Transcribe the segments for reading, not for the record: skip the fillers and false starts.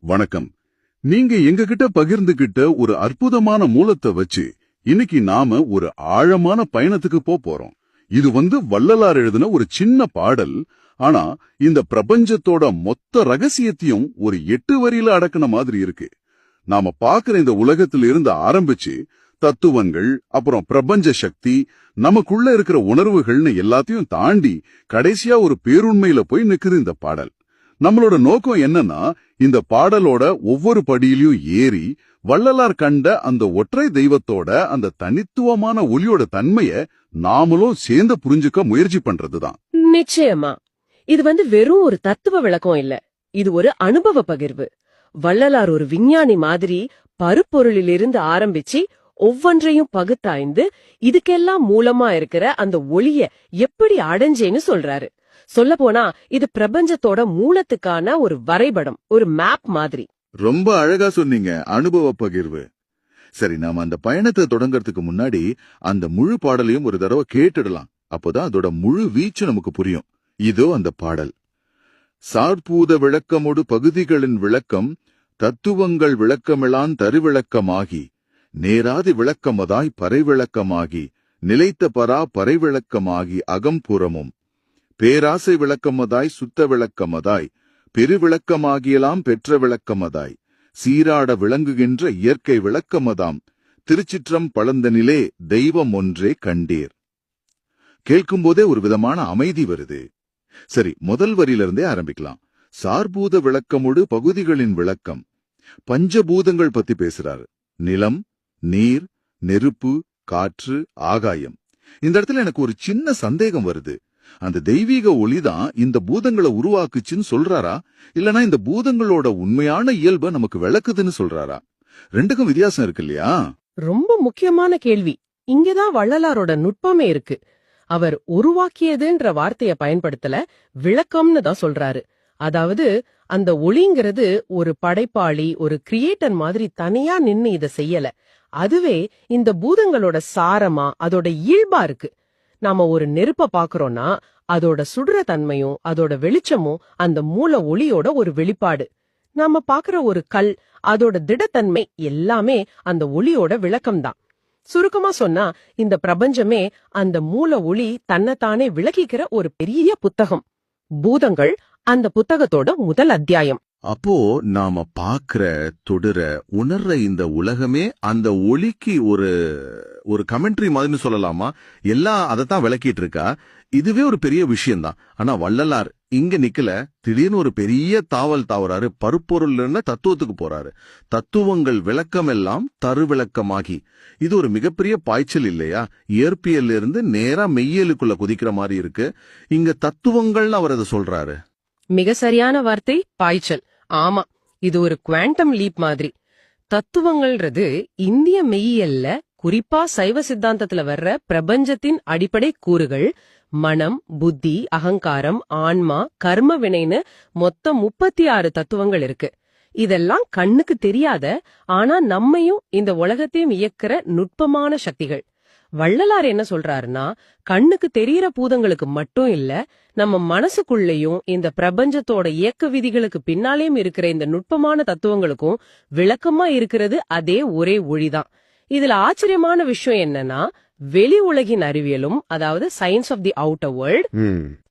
வணக்கம். நீங்க எங்ககிட்ட பகிர்ந்துகிட்ட ஒரு அற்புதமான மூலத்தை வச்சு இன்னைக்கு நாம ஒரு ஆழமான பயணத்துக்கு போறோம். இது வள்ளலார் எழுதின ஒரு சின்ன பாடல். ஆனா இந்த பிரபஞ்சத்தோட மொத்த ரகசியத்தையும் ஒரு 8 வரியில அடக்குன மாதிரி இருக்கு. நாம பாக்குற இந்த உலகத்துல இருந்து ஆரம்பிச்சு தத்துவங்கள், அப்புறம் பிரபஞ்ச சக்தி, நமக்குள்ள இருக்கிற உணர்வுகள்னு எல்லாத்தையும் தாண்டி கடைசியா ஒரு பேருண்மையில போய் நிக்குது இந்த பாடல். நம்மளோட நோக்கம் என்னன்னா, இந்த பாடலோட ஒவ்வொரு படியிலையும் ஏறி வள்ளலார் கண்ட அந்த ஒற்றை தெய்வத்தோட அந்த தனித்துவமான ஒலியோட தன்மைய நாமளும் சேர்ந்து புரிஞ்சுக்க முயற்சி பண்றதுதான். நிச்சயமா. இது வெறும் ஒரு தத்துவ விளக்கம் இல்ல. இது ஒரு அனுபவ பகிர்வு. வள்ளலார் ஒரு விஞ்ஞானி மாதிரி பருப்பொருளிலிருந்து ஆரம்பிச்சு ஒவ்வொன்றையும் பகுத்தாய்ந்து இதுக்கெல்லாம் மூலமா இருக்கிற அந்த ஒளிய எப்படி அடைஞ்சேன்னு சொல்றாரு. சொல்லப்போனா இது பிரபஞ்சத்தோட மூலத்துக்கான ஒரு வரைபடம், ஒரு மேப் மாதிரி. ரொம்ப அழகா சொன்னீங்க, அனுபவ பகிர்வு. சரி, நாம அந்த பயணத்தை தொடங்கறதுக்கு முன்னாடி அந்த முழு பாடலையும் ஒரு தடவை கேட்டுடலாம். அப்போதான் அதோட முழு வீச்சு நமக்கு புரியும். இதோ அந்த பாடல். சார்பூத விளக்கமொடு பகுதிகளின் விளக்கம் தத்துவங்கள் விளக்கமிலான் தருவிளக்கமாகி நேராதி விளக்கமதாய் பறைவிளக்கமாகி நிலைத்த பரா பறைவிளக்கமாகி அகம்புறமும் பேராசை விளக்கமதாய் சுத்த விளக்கமதாய் பெருவிளக்கமாகியலாம் பெற்ற விளக்கமதாய் சீராட விளங்குகின்ற இயற்கை விளக்கமதாம் திருச்சிற்றம் பழந்தனிலே தெய்வம் ஒன்றே கண்டீர். கேட்கும்போதே ஒரு விதமான அமைதி வருது. சரி, முதல் வரியிலிருந்தே ஆரம்பிக்கலாம். சார்பூத விளக்கமோடு பகுதிகளின் விளக்கம். பஞ்சபூதங்கள் பத்தி பேசுறாரு. நிலம், நீர், நெருப்பு, காற்று, ஆகாயம். இந்த இடத்துல எனக்கு ஒரு சின்ன சந்தேகம் வருது. அந்த தெய்வீக ஒளிதான் இந்த பூதங்களை உருவாக்குச்சுன்னு சொல்றாரா, இல்லனா இந்த பூதங்களோட உண்மையான இயல்பை நமக்கு விளக்குதுன்னு சொல்றாரா? ரெண்டுக்கும் வித்தியாசம் இருக்கு இல்லையா? ரொம்ப முக்கியமான கேள்வி. இங்கதான் வள்ளலாரோட நுட்பமே இருக்கு. அவர் உருவாக்கியதுன்ற வார்த்தைய பயன்படுத்தல, விளக்கம்னு தான் சொல்றாரு. அதாவது அந்த ஒளிங்கிறது ஒரு படைப்பாளி, ஒரு கிரியேட்டர் மாதிரி தனியா நின்னு இத செய்யல. அதுவே இந்த பூதங்களோட சாரமா, அதோட இயல்பா இருக்கு. நாம ஒரு நெருப்ப பாக்குறோம்னா அதோட சுடுற தன்மையும் அதோட வெளிச்சமும் அந்த மூல ஒளியோட ஒரு வெளிப்பாடு. நாம பாக்குற ஒரு கல், அதோட திடத்தன்மை எல்லாமே அந்த ஒளியோட விளக்கம்தான். சுருக்கமா சொன்னா இந்த பிரபஞ்சமே அந்த மூல ஒளி தன்னைத்தானே விளக்கிக்கிற ஒரு பெரிய புத்தகம். பூதங்கள் அந்த புத்தகத்தோட முதல் அத்தியாயம். அப்போ நாம பாக்குற, தொடுற, உணர்ற இந்த உலகமே அந்த ஒளிக்கு ஒரு கமெண்ட்ரி மாதிரி சொல்லலாமா? எல்லாம் அதைத்தான் விளக்கிட்டு இருக்கா. இதுவே ஒரு பெரிய விஷயம்தான். ஆனா வள்ளலார் இங்க நிக்கல, திடீர்னு ஒரு பெரிய தாவல் தாவறாரு. பருப்பொருள் தத்துவத்துக்கு போறாரு. தத்துவங்கள் விளக்கம் எல்லாம் தருவிளக்கமாகி. இது ஒரு மிகப்பெரிய பாய்ச்சல் இல்லையா? இயற்பியல்ல இருந்து நேரா மெய்யலுக்குள்ள குதிக்கிற மாதிரி இருக்கு. இங்க தத்துவங்கள்னு அவர் அதை சொல்றாரு. மிக சரியான வார்த்தை, பாய்ச்சல். ஆமா, இது ஒரு குவாண்டம் லீப் மாதிரி. தத்துவங்கள்ன்றது இந்திய மெய்யியல்ல, குறிப்பா சைவ சித்தாந்தத்துல வர்ற பிரபஞ்சத்தின் அடிப்படை கூறுகள். மனம், புத்தி, அகங்காரம், ஆன்மா, கர்ம வினைன்னு மொத்தம் 36 தத்துவங்கள் இருக்கு. இதெல்லாம் கண்ணுக்கு தெரியாத, ஆனா நம்மையும் இந்த உலகத்தையும் இயக்குற நுட்பமான சக்திகள். வள்ளலார் என்ன சொல்றாருன்னா, கண்ணுக்கு தெரியற பூதங்களுக்கு மட்டும் இல்ல, நம்ம மனசுக்குள்ளேயும் இந்த பிரபஞ்சத்தோட இயக்க விதிகளுக்கு பின்னாலேயும் இருக்கிற இந்த நுட்பமான தத்துவங்களுக்கும் விளக்கமா இருக்கிறது அதே ஒரே ஒளிதான். இதுல ஆச்சரியமான விஷயம் என்னன்னா, வெளி உலகின் அறிவியலும், அதாவது science of the outer world,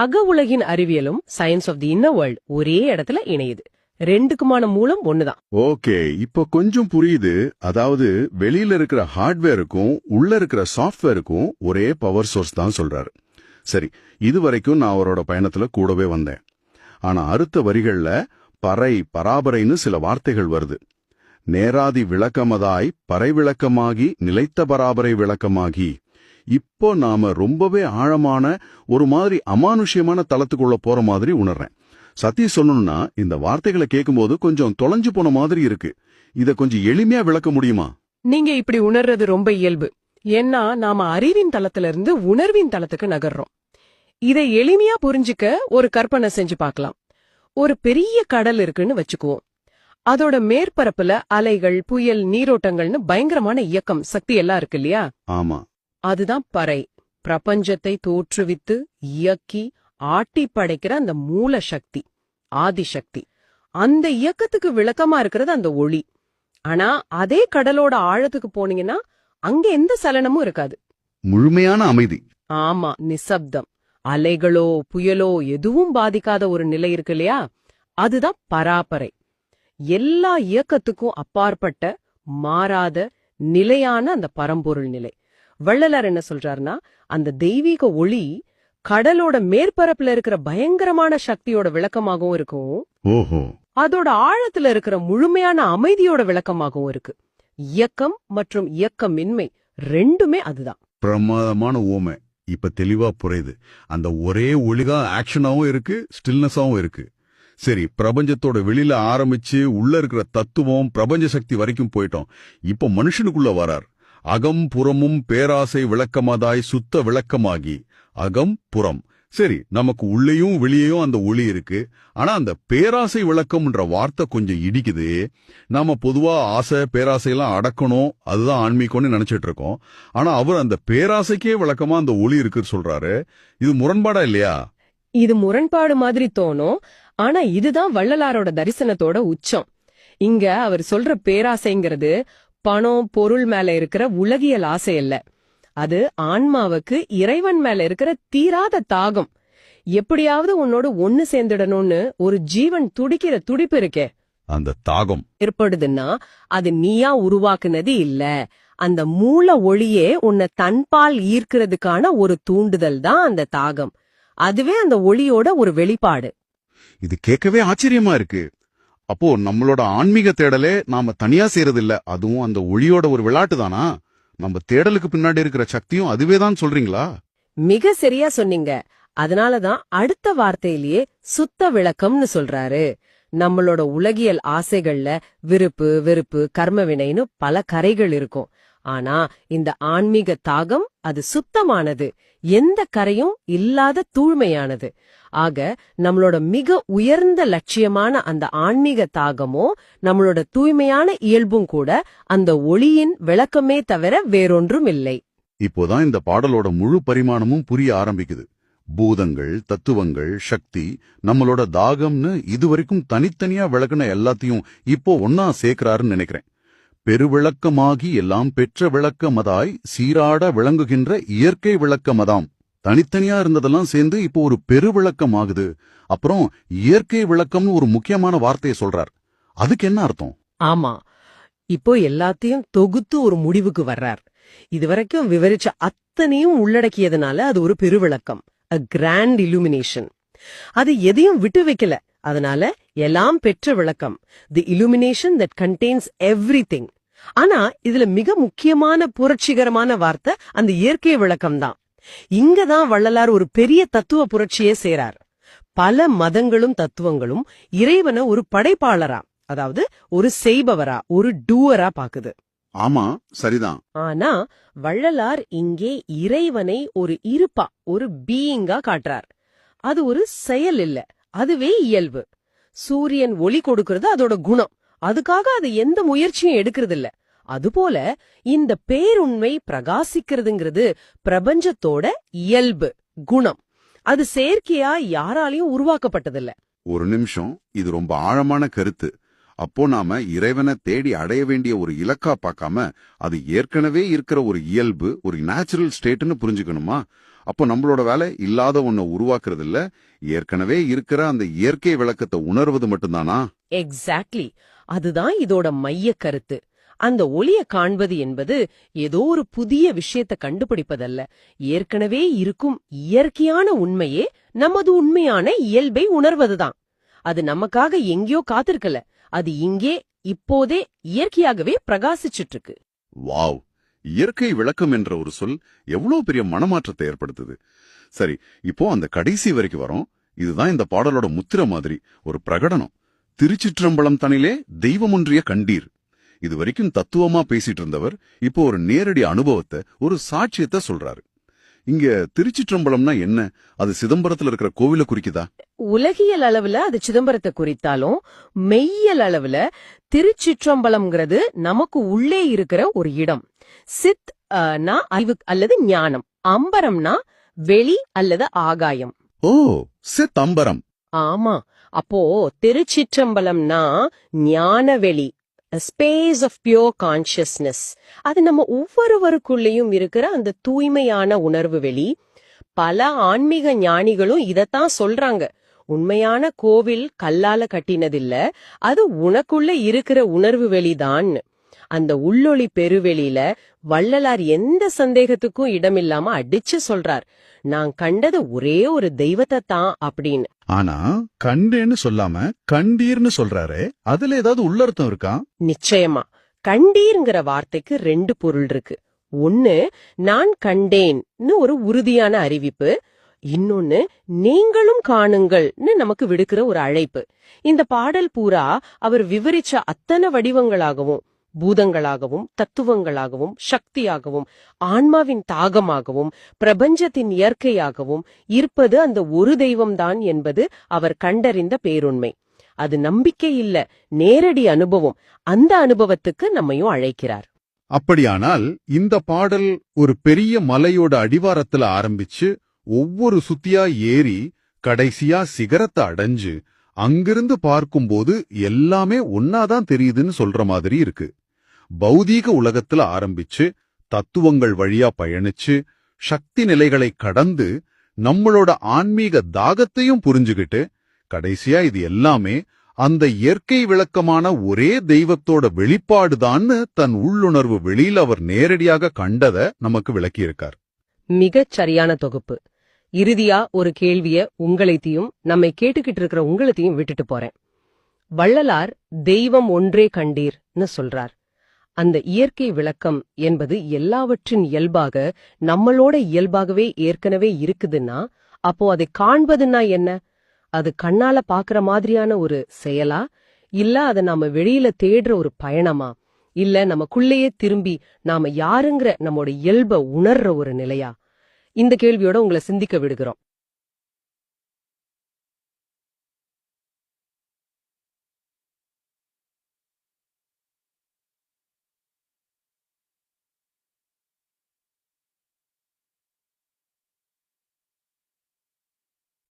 அக உலகின் அறிவியலும் science of the inner world ஒரே இடத்துல இணையுது. ரெண்டுக்குமான மூலம் ஒண்ணுதான். ஓகே, இப்ப கொஞ்சம் புரியுது. அதாவது வெளியில இருக்கிற ஹார்ட்வேருக்கும் உள்ள இருக்கிற சாஃப்ட்வேருக்கும் ஒரே பவர் சோர்ஸ் தான் சொல்றாரு. சரி, இது வரைக்கும் நான் அவரோட பயணத்துல கூடவே வந்தேன். ஆனா அடுத்த வரிகள்ல பறை, பராபரைன்னு சில வார்த்தைகள் வருது. நேராதி விளக்கமதாய் பறை விளக்கமாகி நிலைத்த பராபரை விளக்கமாகி. இப்போ நாம ரொம்பவே ஆழமான, ஒரு மாதிரி அமானுஷ்யமான தளத்துக்குள்ள போற மாதிரி உணர்றேன். சத்திய சொல்லணும்னா இந்த வார்த்தைகளை கேட்கும்போது கொஞ்சம் தொலைஞ்சு போன மாதிரி இருக்கு. இத கொஞ்சம் எளிமையா விளக்க முடியுமா? நீங்க இப்படி உணர்றது ரொம்ப இயல்பு. ஏன்னா நாம அறிவின் தளத்துல இருந்து உணர்வின் தளத்துக்கு நகர்றோம். இதை எளிமையா புரிஞ்சுக்க ஒரு கற்பனை செஞ்சு பார்க்கலாம். ஒரு பெரிய கடல் இருக்குன்னு வச்சுக்குவோம். அதோட மேற்பரப்புல அலைகள், புயல், நீரோட்டங்கள்னு பயங்கரமான இயக்கம், சக்தி எல்லாம் இருக்கு இல்லையா? ஆமா, அதுதான் பறை. பிரபஞ்சத்தை தோற்றுவித்து இயக்கி ஆட்டி படைக்கிற அந்த மூல சக்தி, ஆதிசக்தி. அந்த இயக்கத்துக்கு விளக்கமா இருக்கிறது அந்த ஒளி. ஆனா அதே கடலோட ஆழத்துக்கு போனீங்கன்னா அங்க எந்த சலனமும் இருக்காது. முழுமையான அமைதி. ஆமா, நிசப்தம். அலைகளோ புயலோ எதுவும் பாதிக்காத ஒரு நிலை இருக்கு இல்லையா, அதுதான் பராபரை. எல்லா இயக்கத்துக்கும் அப்பாற்பட்ட மாறாத நிலையான அந்த பரம்பொருள் நிலை. வள்ளலார் என்ன சொல்றாருன்னா, அந்த தெய்வீக ஒளி கடலோட மேற்பரப்புல இருக்கிற பயங்கரமான சக்தியோட விளக்கமாகவும் இருக்கும், ஓஹோ, அதோட ஆழத்துல இருக்கிற முழுமையான அமைதியோட விளக்கமாகவும் இருக்கு. இயக்கம் மற்றும் இயக்கமின்மை ரெண்டுமே அதுதான். பிரமாதமான ஓமை. இப்ப தெளிவா புரியுது. அந்த ஒரே ஒளிதான் ஆக்ஷனாவும் இருக்கு, ஸ்டில்னஸாவும் இருக்கு. சரி, பிரபஞ்சத்தோட வெளியில ஆரம்பிச்சு உள்ள இருக்கிற தத்துவம் பிரபஞ்ச சக்தி வரைக்கும் போயிட்டோம். இப்ப மனுஷனுக்குள்ள வரார். அகம் புறமும் பேராசை விளக்கமாதாய் சுத்த விளக்கமாகி. அகம் புறம். சரி, நமக்கு உள்ளேயும் வெளியேயும் அந்த ஒளி இருக்கு. ஆனா அந்த பேராசை விளக்கம்ன்ற வார்த்தை கொஞ்சம் இடிக்குது. நாம பொதுவா ஆசை பேராசையெல்லாம் அடக்கணும், அதுதான் ஆன்மீகம்னு நினைச்சிட்டு இருக்கோம். ஆனா அவர் அந்த பேராசைக்கே விளக்கமா அந்த ஒளி இருக்குன்னு சொல்றாரு. இது முரண்பாடா இல்லையா? இது முரண்பாடு மாதிரி தோணும். ஆனா இதுதான் வள்ளலாரோட தரிசனத்தோட உச்சம். இங்க அவர் சொல்ற பேராசைங்கிறது பணம் பொருள் மேல இருக்கிற உலகியல் ஆசை இல்ல. அது ஆன்மாவுக்கு இறைவன் மேல இருக்கிற தீராத தாகம். எப்படியாவது உன்னோட ஒன்னு சேர்ந்துடணும்னு ஒரு ஜீவன் துடிக்கிற துடிப்பு இருக்கே, அந்த தாகம் ஏற்படுதுன்னா அது நீயா உருவாக்குனது இல்ல. அந்த மூல ஒளியே உன்னை தன்பால் ஈர்க்கிறதுக்கான ஒரு தூண்டுதல் தான் அந்த தாகம். அதுவே அந்த ஒளியோட ஒரு வெளிப்பாடு. இது கேட்கவே ஆச்சரியமா இருக்கு. அப்போ நம்மளோட ஆன்மீக தேடலே நாம தனியா செய்யறது இல்ல, அதுவும் அந்த ஒளியோட ஒரு விளையாட்டு தானா? நம்ம தேடலுக்கு பின்னாடி இருக்கிற சக்தியும் அதுவே தான் சொல்றீங்களா? மிக சரியா சொன்னீங்க. அதனாலதான் அடுத்த வார்த்தையிலேயே சுத்த விளக்கம்னு சொல்றாரு. நம்மளோட உலகியல் ஆசைகள்ல விருப்பு வெறுப்பு கர்ம வினைன்னு பல கரைகள் இருக்கும். ஆனா இந்த ஆன்மீக தாகம் அது சுத்தமானது, எந்த கரையும் இல்லாத தூய்மையானது. ஆக நம்மளோட மிக உயர்ந்த லட்சியமான அந்த ஆன்மீக தாகமோ நம்மளோட தூய்மையான இயல்பும் கூட அந்த ஒளியின் விளக்கமே தவிர வேறொன்றும் இல்லை. இப்போதான் இந்த பாடலோட முழு பரிமாணமும் புரிய ஆரம்பிக்குது. பூதங்கள், தத்துவங்கள், சக்தி, நம்மளோட தாகம்னு இதுவரைக்கும் தனித்தனியா விளக்குன எல்லாத்தையும் இப்போ ஒன்னா சேர்க்கிறாருன்னு நினைக்கிறேன். பெருவிளக்கமாகி எல்லாம் பெற்ற விளக்கமதாய் சீராட விளங்குகின்ற இயற்கை விளக்கமதாம். தனித்தனியா இருந்ததெல்லாம் சேர்ந்து இப்போ ஒரு பெருவிளக்கம் ஆகுது. அப்புறம் இயற்கை விளக்கம்னு ஒரு முக்கியமான வார்த்தையை சொல்றார். அதுக்கு என்ன அர்த்தம்? ஆமா, இப்போ எல்லாத்தையும் தொகுத்து ஒரு முடிவுக்கு வர்றார். இதுவரைக்கும் விவரிச்ச அத்தனையும் உள்ளடக்கியதுனால அது ஒரு பெருவிளக்கம், a grand illumination. அது எதையும் விட்டு வைக்கல, அதனால எல்லாம் பெற்ற விளக்கம், the illumination that contains everything. ஆனா இதுல மிக முக்கியமான புரட்சிகரமான வார்த்தை அந்த இயற்கை விளக்கம் தான். இங்கதான் வள்ளலார் ஒரு பெரிய தத்துவ புரட்சியே செய்றார். பல மதங்களும் தத்துவங்களும் இறைவனை ஒரு படைப்பாளரா, அதாவது ஒரு செய்பவரா, ஒரு டூவரா பாக்குது. ஆமா, சரிதான். ஆனா வள்ளலார் இங்கே இறைவனை ஒரு இருப்பா, ஒரு பீயிங்கா காட்டுறார். அது ஒரு செயல் இல்ல, அதுவே இயல்பு. சூரியன் ஒளி கொடுக்கிறது அதோட குணம், அதுக்காக அது எந்த முயற்சியும் எடுக்கிறது இல்ல. அதுபோல இந்த பேருண்மை பிரகாசிக்கிறதுங்கிறது பிரபஞ்சத்தோட இயல்பு, குணம். அது செயற்கையா யாராலையும் உருவாக்கப்பட்டதில்ல. ஒரு நிமிஷம், இது ரொம்ப ஆழமான கருத்து. அப்போ நாம இறைவனை தேடி அடைய வேண்டிய ஒரு இலக்கா பார்க்காம அது ஏற்கனவே இருக்கிற ஒரு இயல்பு, ஒரு நேச்சுரல் ஸ்டேட்னு புரிஞ்சுக்கணுமா? அப்போ நம்மளோட வேலை இல்லாத ஒன்ன உருவாக்குறது இல்ல, ஏற்கனவே இருக்கிற அந்த இயற்கை விளக்கத்தை உணர்வது மட்டும்தானா? எக்ஸாக்ட்லி, அதுதான் இதோட மைய கருத்து. அந்த ஒளிய காண்பது என்பது ஏதோ ஒரு புதிய விஷயத்தை கண்டுபிடிப்பதல்ல, ஏற்கனவே இருக்கும் இயற்கையான உண்மையே நமது உண்மையான இயல்பை உணர்வதுதான். அது நமக்காக எங்கேயோ காத்திருக்கல, அது இங்கே இப்போதே இயற்கையாகவே பிரகாசிச்சுட்டு இருக்கு. வாவ்! இயற்கை விளக்கம் என்ற ஒரு சொல் எவ்வளவு பெரிய மனமாற்றத்தை ஏற்படுத்துது. சரி, இப்போ அந்த கடைசி வரைக்கும் வரோம். இதுதான் இந்த பாடலோட முத்திர மாதிரி ஒரு பிரகடனம். திருச்சிற்றம்பலம் தனிலே தெய்வம் ஒன்றிய கண்டீர். இது வரைக்கும் தத்துவமா பேசிட்டு இருந்தவர் இப்போ ஒரு நேரடி அனுபவத்தை, ஒரு சாட்சியத்தை சொல்றாரு. இங்க திருச்சிற்றம்பலம்னா என்ன? அது சிதம்பரத்துல இருக்கிற கோவில குறிக்குதா? உலகியல் அளவுல அது சிதம்பரத்தை குறித்தாலும் மெய்யல் அளவுல திருச்சிற்றம்பலம்ங்கிறது நமக்கு உள்ளே இருக்கிற ஒரு இடம். சித் னா அறிவு அல்லது ஞானம், அம்பரம்னா வெளி அல்லது ஆகாயம். ஓ, சித் அம்பரம். ஆமா, அப்போ திருச்சிற்றம்பலம்னா ஞானவெளி, ஸ்பேஸ் ஆஃப் பியூர் கான்சியஸ்னஸ். அது நம்ம ஒவ்வொருவருக்குள்ளேயும் இருக்கிற அந்த தூய்மையான உணர்வு வெளி. பல ஆன்மீக ஞானிகளும் இதத்தான் சொல்றாங்க. உண்மையான கோவில் கல்லால கட்டினதில்ல, அது உனக்குள்ள இருக்கிற உணர்வு வெளிதான். அந்த உள்ளொளி பெருவெளியில வள்ளலார் எந்த சந்தேகத்துக்கும் இடமில்லாம அடிச்சு சொல்றார், நான் கண்டது ஒரே ஒரு தெய்வத்தை தான் அப்படின்னு. ஆனா கண்டேன்னு சொல்லாம கண்டீர்னு சொல்றாரு, அதுல ஏதாவது உள்ளர்த்தம் இருக்கா? நிச்சயமா. கண்டீர்ங்கிற வார்த்தைக்கு 2 பொருள் இருக்கு. ஒன்னு, நான் கண்டேன்னு ஒரு உறுதியான அறிவிப்பு. இன்னொன்னு, நீங்களும் காணுங்கள்னு நமக்கு விடுக்கிற ஒரு அழைப்பு. இந்த பாடல் பூரா அவர் விவரிச்ச அத்தனை வடிவங்களாகவும், பூதங்களாகவும், தத்துவங்களாகவும், சக்தியாகவும், ஆன்மாவின் தாகமாகவும், பிரபஞ்சத்தின் இயற்கையாகவும் இருப்பது அந்த ஒரு தெய்வம்தான் என்பது அவர் கண்டறிந்த பேருண்மை. அது நம்பிக்கை இல்ல, நேரடி அனுபவம். அந்த அனுபவத்துக்கு நம்மையும் அழைக்கிறார். அப்படியானால் இந்த பாடல் ஒரு பெரிய மலையோட அடிவாரத்துல ஆரம்பிச்சு ஒவ்வொரு சுத்தியா ஏறி கடைசியா சிகரத்தை அடைஞ்சு அங்கிருந்து பார்க்கும்போது எல்லாமே ஒன்னாதான் தெரியுதுன்னு சொல்ற மாதிரி இருக்கு. பௌதீக உலகத்துல ஆரம்பிச்சு தத்துவங்கள் வழியா பயணிச்சு சக்தி நிலைகளை கடந்து நம்மளோட ஆன்மீக தாகத்தையும் புரிஞ்சுகிட்டு கடைசியா இது எல்லாமே அந்த இயற்கை விளக்கமான ஒரே தெய்வத்தோட வெளிப்பாடுதான்னு தன் உள்ளுணர்வு வெளியில அவர் நேரடியாக கண்டத நமக்கு விளக்கியிருக்கார். மிகச் சரியான தொகுப்பு. இறுதியா ஒரு கேள்விய உங்களைத்தையும் நம்மை கேட்டுக்கிட்டு இருக்கிற உங்களைத்தையும் விட்டுட்டு போறேன். வள்ளலார் தெய்வம் ஒன்றே கண்டீர்னு சொல்றார். அந்த இயற்கை விளக்கம் என்பது எல்லாவற்றின் இயல்பாக நம்மளோட இயல்பாகவே ஏற்கனவே இருக்குதுன்னா, அப்போ அதை காண்பதுன்னா என்ன? அது கண்ணால பாக்குற மாதிரியான ஒரு செயலா, இல்ல அதை நாம வெளியில தேடுற ஒரு பயணமா, இல்ல நமக்குள்ளேயே திரும்பி நாம யாருங்கிற நம்மோட இயல்ப உணர்ற ஒரு நிலையா? இந்த கேள்வியோட உங்களை சிந்திக்க விடுகிறோம்.